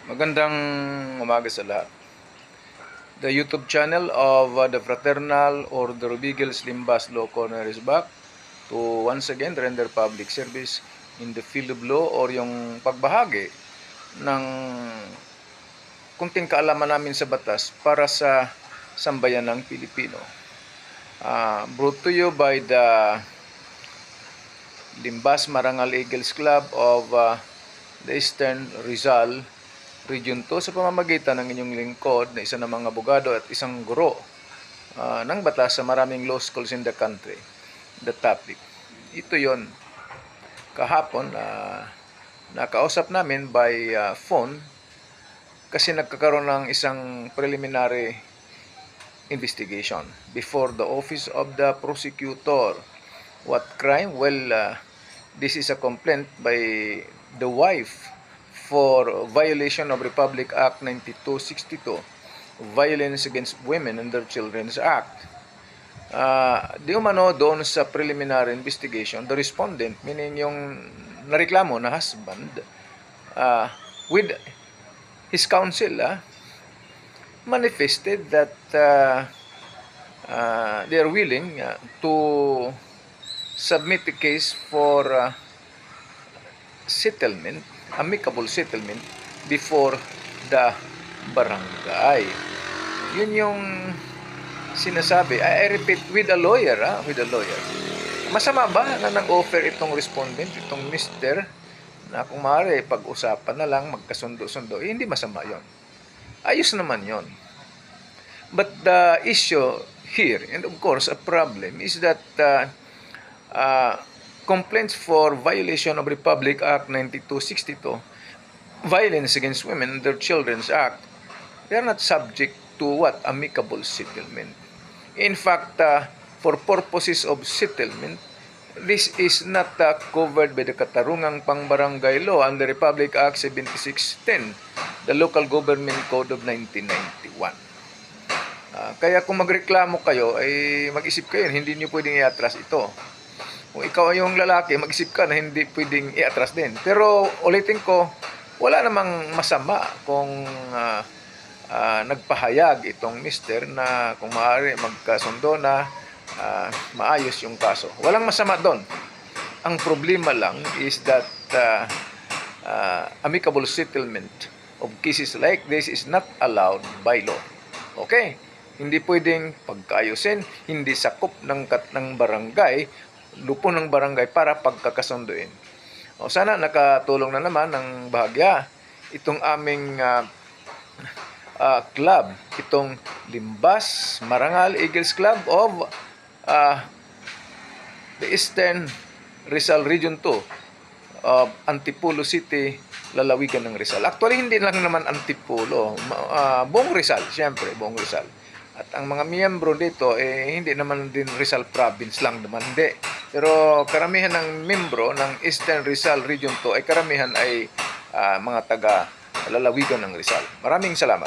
Magandang umaga sa lahat. The YouTube channel of the Fraternal Order of Eagles Limbas Law Corner is back to once again render public service in the field of law or yung pagbahagi ng kunting kaalaman namin sa batas para sa sambayanang Pilipino. Brought to you by the Limbas Marangal Eagles Club of the Eastern Rizal Region 2 sa pamamagitan ng inyong lingkod na isa ng mga abogado at isang guro ng batas sa maraming law schools in the country. The topic. Ito yon. Kahapon, nakausap namin by phone kasi nagkakaroon ng isang preliminary investigation before the office of the prosecutor. What crime? Well, this is a complaint by the wife for violation of Republic Act 9262, Violence Against Women and Their Children's Act. Di umano doon sa preliminary investigation, the respondent, meaning yung nareklamo na husband, with his counsel, manifested that they are willing to submit the case for settlement, amicable settlement before the barangay. Yun yung sinasabi. I repeat, with a lawyer, with a lawyer. Masama ba na nag-offer itong respondent, itong mister, na kung maaari pag-usapan na lang, magkasundo-sundo? Hindi masama yon. Ayos naman yon. But the issue here, and of course a problem, is that complaints for violation of Republic Act 9262, Violence Against Women and Their Children's Act, they are not subject to what? Amicable settlement. In fact, for purposes of settlement, this is not covered by the Katarungang Pangbarangay Law under Republic Act 7610, the Local Government Code of 1991. Kaya kung magreklamo kayo, ay mag-isip kayo, hindi nyo pwedeng i-atras ito. Kung ikaw ay yung lalaki, mag-isip ka na hindi pwedeng i-atras din. Pero ulitin ko, wala namang masama kung nagpahayag itong mister na kung maaari magkasundo na maayos yung kaso. Walang masama doon. Ang problema lang is that amicable settlement of cases like this is not allowed by law. Okay? Hindi pwedeng pagkaayusin, hindi sakop ng barangay, lupo ng barangay para pagkakasunduin. Sana nakatulong na naman ng bahagya itong aming club, itong Limbas Marangal Eagles Club of the Eastern Rizal Region 2 of Antipolo City, lalawigan ng Rizal. Actually, hindi lang naman Antipolo, buong Rizal, siyempre, buong Rizal. At ang mga miyembro dito, hindi naman din Rizal Province lang naman, hindi. Pero karamihan ng miyembro ng Eastern Rizal Region 2 ay karamihan ay mga taga-lalawigan ng Rizal. Maraming salamat.